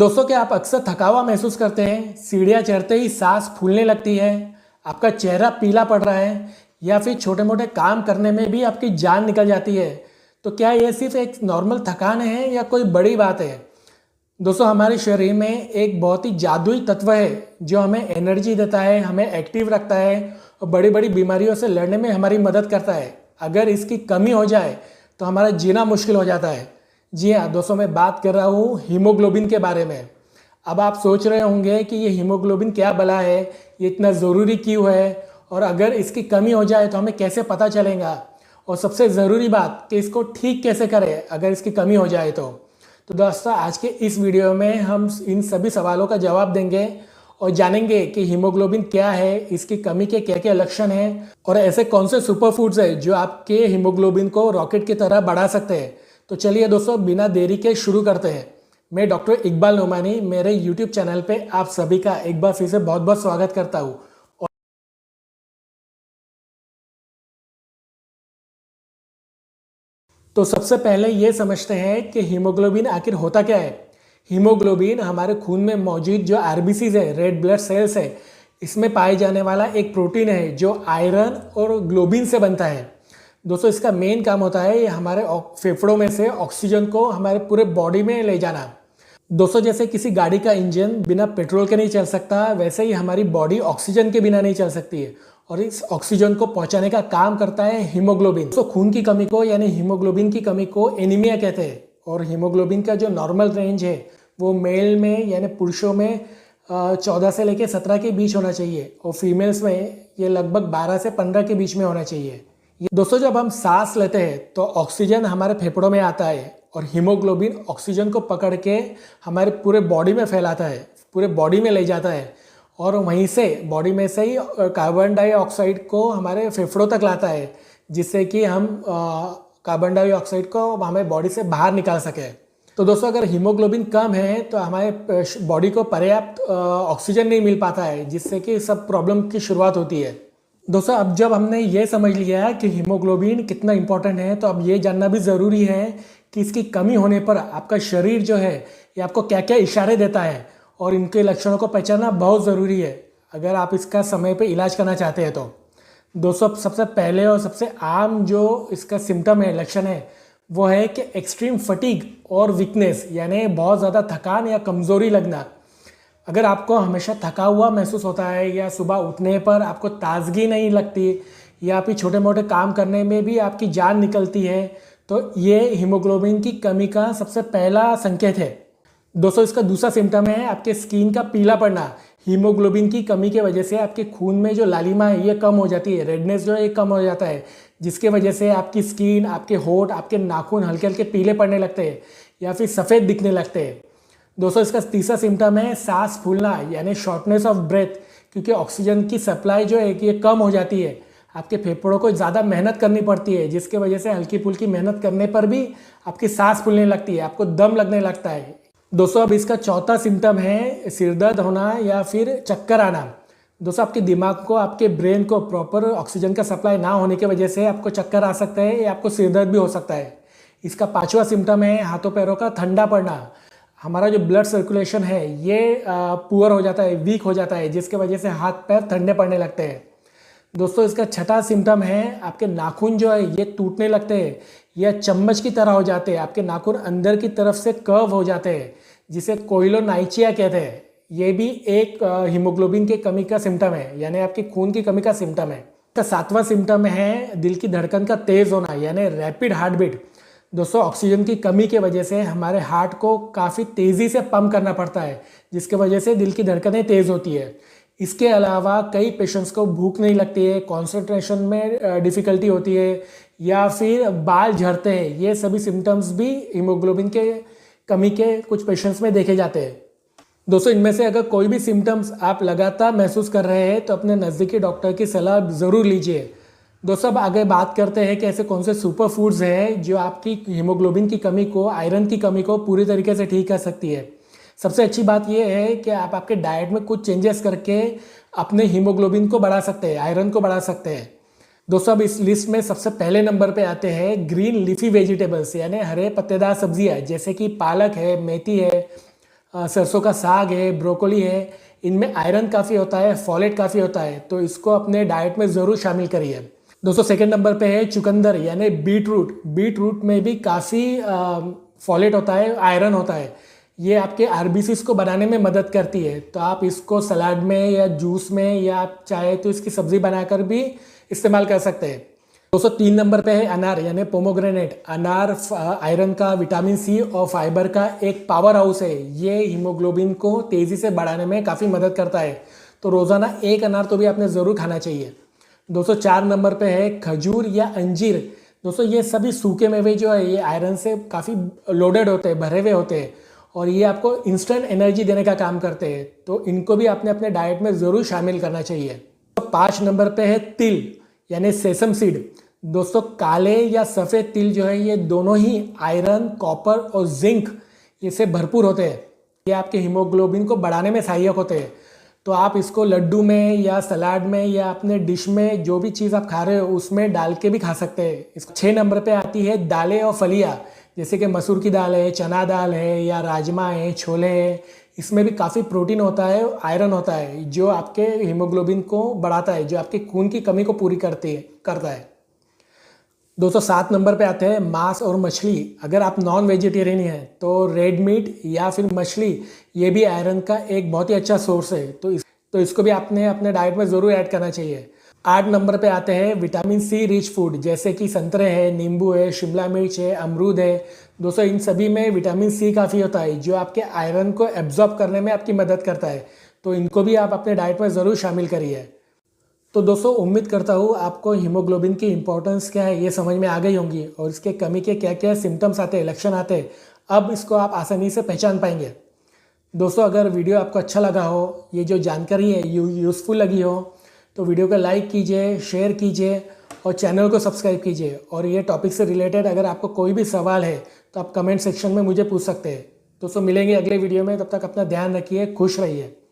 दोस्तों, क्या आप अक्सर थका हुआ महसूस करते हैं? सीढ़ियाँ चढ़ते ही सांस फूलने लगती है, आपका चेहरा पीला पड़ रहा है या फिर छोटे मोटे काम करने में भी आपकी जान निकल जाती है? तो क्या ये सिर्फ एक नॉर्मल थकान है या कोई बड़ी बात है? दोस्तों, हमारे शरीर में एक बहुत ही जादुई तत्व है जो हमें एनर्जी देता है, हमें एक्टिव रखता है और बड़ी बड़ी बीमारियों से लड़ने में हमारी मदद करता है। अगर इसकी कमी हो जाए तो हमारा जीना मुश्किल हो जाता है। जी हाँ दोस्तों, मैं बात कर रहा हूँ हीमोग्लोबिन के बारे में। अब आप सोच रहे होंगे कि ये हीमोग्लोबिन क्या भला है, ये इतना ज़रूरी क्यों है और अगर इसकी कमी हो जाए तो हमें कैसे पता चलेगा, और सबसे ज़रूरी बात कि इसको ठीक कैसे करें अगर इसकी कमी हो जाए तो दोस्तों, आज के इस वीडियो में हम इन सभी सवालों का जवाब देंगे और जानेंगे कि हीमोग्लोबिन क्या है, इसकी कमी के क्या क्या लक्षण हैं और ऐसे कौन से सुपर फूड्स हैं जो आपके हीमोग्लोबिन को रॉकेट की तरह बढ़ा सकते हैं। तो चलिए दोस्तों, बिना देरी के शुरू करते हैं। मैं डॉक्टर इकबाल नोमानी, मेरे यूट्यूब चैनल पे आप सभी का एक बार फिर से बहुत बहुत स्वागत करता हूँ। तो सबसे पहले ये समझते हैं कि हीमोग्लोबिन आखिर होता क्या है। हीमोग्लोबिन हमारे खून में मौजूद जो आरबीसीज है, रेड ब्लड सेल्स है, इसमें पाए जाने वाला एक प्रोटीन है जो आयरन और ग्लोबिन से बनता है। दोस्तों, इसका मेन काम होता है ये हमारे फेफड़ों में से ऑक्सीजन को हमारे पूरे बॉडी में ले जाना। दोस्तों, जैसे किसी गाड़ी का इंजन बिना पेट्रोल के नहीं चल सकता, वैसे ही हमारी बॉडी ऑक्सीजन के बिना नहीं चल सकती है और इस ऑक्सीजन को पहुंचाने का काम करता है हीमोग्लोबिन। तो खून की कमी को यानी हीमोग्लोबिन की कमी को एनीमिया कहते हैं। और हीमोग्लोबिन का जो नॉर्मल रेंज है वो मेल में यानी पुरुषों में 14 से लेकर 17 के बीच होना चाहिए और फीमेल्स में ये लगभग 12 से 15 के बीच में होना चाहिए। दोस्तों, जब हम सांस लेते हैं तो ऑक्सीजन हमारे फेफड़ों में आता है और हीमोग्लोबिन ऑक्सीजन को पकड़ के हमारे पूरे बॉडी में फैलाता है, पूरे बॉडी में ले जाता है और वहीं से बॉडी में से ही कार्बन डाइऑक्साइड को हमारे फेफड़ों तक लाता है, जिससे कि हम कार्बन डाइऑक्साइड को हमें बॉडी से बाहर निकाल सके। तो दोस्तों, अगर हीमोग्लोबिन कम है तो हमारे बॉडी को पर्याप्त ऑक्सीजन नहीं मिल पाता है, जिससे कि सब प्रॉब्लम की शुरुआत होती है। दोस्तों, अब जब हमने ये समझ लिया कि हीमोग्लोबिन कितना इंपॉर्टेंट है तो अब ये जानना भी ज़रूरी है कि इसकी कमी होने पर आपका शरीर जो है ये आपको क्या क्या इशारे देता है और इनके लक्षणों को पहचानना बहुत ज़रूरी है अगर आप इसका समय पे इलाज करना चाहते हैं तो। दोस्तों, सबसे पहले और सबसे आम जो इसका सिम्टम है, लक्षण है, वो है कि एक्सट्रीम फटीग और वीकनेस, यानी बहुत ज़्यादा थकान या कमज़ोरी लगना। अगर आपको हमेशा थका हुआ महसूस होता है या सुबह उठने पर आपको ताजगी नहीं लगती या फिर छोटे मोटे काम करने में भी आपकी जान निकलती है, तो ये हीमोग्लोबिन की कमी का सबसे पहला संकेत है। दोस्तों, इसका दूसरा सिम्टम है आपके स्किन का पीला पड़ना। हीमोग्लोबिन की कमी के वजह से आपके खून में जो लालिमा है ये कम हो जाती है, रेडनेस जो है ये कम हो जाता है, जिसके वजह से आपकी स्किन, आपके होठ, आपके नाखून हल्के हल्के पीले पड़ने लगते हैं या फिर सफ़ेद दिखने लगते हैं। दोस्तों, इसका तीसरा सिम्टम है सांस फूलना यानी शॉर्टनेस ऑफ ब्रेथ, क्योंकि ऑक्सीजन की सप्लाई जो है कि ये कम हो जाती है, आपके फेफड़ों को ज़्यादा मेहनत करनी पड़ती है, जिसके वजह से हल्की फुल्की मेहनत करने पर भी आपकी सांस फूलने लगती है, आपको दम लगने लगता है। दोस्तों, अब इसका चौथा सिम्टम है सिरदर्द होना या फिर चक्कर आना। दोस्तों, आपके दिमाग को, आपके ब्रेन को प्रॉपर ऑक्सीजन का सप्लाई ना होने की वजह से आपको चक्कर आ सकता है या आपको सिरदर्द भी हो सकता है। इसका पाँचवा सिम्टम है हाथों पैरों का ठंडा पड़ना। हमारा जो ब्लड सर्कुलेशन है ये पुअर हो जाता है, वीक हो जाता है, जिसके वजह से हाथ पैर ठंडे पड़ने लगते हैं। दोस्तों, इसका छठा सिम्टम है आपके नाखून जो है ये टूटने लगते हैं या चम्मच की तरह हो जाते हैं, आपके नाखून अंदर की तरफ से कर्व हो जाते हैं, जिसे कोइलोनाइचिया कहते हैं। ये भी एक हीमोग्लोबिन की कमी का सिम्टम है, यानी आपकी खून की कमी का सिम्टम है। इसका सातवां सिम्टम है दिल की धड़कन का तेज होना यानी रैपिड हार्ट बीट। दोस्तों, ऑक्सीजन की कमी के वजह से हमारे हार्ट को काफ़ी तेज़ी से पंप करना पड़ता है, जिसके वजह से दिल की धड़कनें तेज़ होती है। इसके अलावा कई पेशेंट्स को भूख नहीं लगती है, कंसंट्रेशन में डिफ़िकल्टी होती है या फिर बाल झड़ते हैं। ये सभी सिम्टम्स भी हीमोग्लोबिन के कमी के कुछ पेशेंट्स में देखे जाते हैं। दोस्तों, इनमें से अगर कोई भी सिम्टम्स आप लगातार महसूस कर रहे हैं तो अपने नज़दीकी डॉक्टर की सलाह ज़रूर लीजिए। दोस्तों, अब आगे बात करते हैं कि ऐसे कौन से सुपर फूड्स हैं जो आपकी हीमोग्लोबिन की कमी को, आयरन की कमी को पूरी तरीके से ठीक कर सकती है। सबसे अच्छी बात यह है कि आप आपके डाइट में कुछ चेंजेस करके अपने हीमोग्लोबिन को बढ़ा सकते हैं, आयरन को बढ़ा सकते हैं। दोस्तों, अब इस लिस्ट में सबसे पहले नंबर पे आते हैं ग्रीन लीफी वेजिटेबल्स यानी हरे पत्तेदार सब्जियां, जैसे कि पालक है, मेथी है, सरसों का साग है, ब्रोकोली है, इनमें आयरन काफ़ी होता है, फॉलेट काफ़ी होता है, तो इसको अपने डाइट में ज़रूर शामिल करिए। दोस्तों सेकंड नंबर पे है चुकंदर यानी बीट रूट। बीट रूट में भी काफ़ी फॉलेट होता है, आयरन होता है। ये आपके आरबीसीज को बनाने में मदद करती है, तो आप इसको सलाद में या जूस में या आप चाहे तो इसकी सब्ज़ी बनाकर भी इस्तेमाल कर सकते हैं। 203 नंबर पे है अनार यानी पोमोग्रेनेट। अनार आयरन का, विटामिन सी और फाइबर का एक पावर हाउस है। ये हीमोग्लोबिन को तेज़ी से बढ़ाने में काफ़ी मदद करता है, तो रोज़ाना एक अनार तो भी आपने ज़रूर खाना चाहिए। 204 नंबर पे है खजूर या अंजीर। दोस्तों ये सभी सूखे मेवे जो है ये आयरन से काफ़ी लोडेड होते हैं, भरे हुए होते हैं, और ये आपको इंस्टेंट एनर्जी देने का काम करते हैं, तो इनको भी आपने अपने डाइट में ज़रूर शामिल करना चाहिए। तो 5 नंबर पे है तिल यानी सेसम सीड। दोस्तों काले या सफ़ेद तिल जो है ये दोनों ही आयरन, कॉपर और जिंक इससे भरपूर होते हैं। ये आपके हीमोग्लोबिन को बढ़ाने में सहायक होते हैं, तो आप इसको लड्डू में या सलाद में या अपने डिश में जो भी चीज़ आप खा रहे हो उसमें डाल के भी खा सकते हैं। इस 6 नंबर पे आती है दालें और फलियाँ, जैसे कि मसूर की दाल है, चना दाल है या राजमा है, छोले हैं। इसमें भी काफ़ी प्रोटीन होता है, आयरन होता है, जो आपके हीमोग्लोबिन को बढ़ाता है, जो आपके खून की कमी को पूरी करता है। 207 नंबर पे आते हैं मांस और मछली। अगर आप नॉन वेजिटेरियन हैं तो रेड मीट या फिर मछली ये भी आयरन का एक बहुत ही अच्छा सोर्स है, तो इसको भी आपने अपने डाइट में ज़रूर ऐड करना चाहिए। 8 नंबर पे आते हैं विटामिन सी रिच फूड, जैसे कि संतरे है, नींबू है, शिमला मिर्च है, अमरूद है। दोस्तों इन सभी में विटामिन सी काफ़ी होता है, जो आपके आयरन को एब्जॉर्ब करने में आपकी मदद करता है, तो इनको भी आप अपने डाइट में ज़रूर शामिल करिए। तो दोस्तों उम्मीद करता हूँ आपको हीमोग्लोबिन की इंपॉर्टेंस क्या है ये समझ में आ गई होंगी, और इसके कमी के क्या क्या सिम्टम्स आते हैं, लक्षण आते हैं, अब इसको आप आसानी से पहचान पाएंगे। दोस्तों अगर वीडियो आपको अच्छा लगा हो, ये जो जानकारी है यूज़फुल लगी हो, तो वीडियो को लाइक कीजिए, शेयर कीजिए और चैनल को सब्सक्राइब कीजिए। और ये टॉपिक से रिलेटेड अगर आपको कोई भी सवाल है तो आप कमेंट सेक्शन में मुझे पूछ सकते हैं। दोस्तों मिलेंगे अगले वीडियो में, तब तक अपना ध्यान रखिए, खुश रहिए।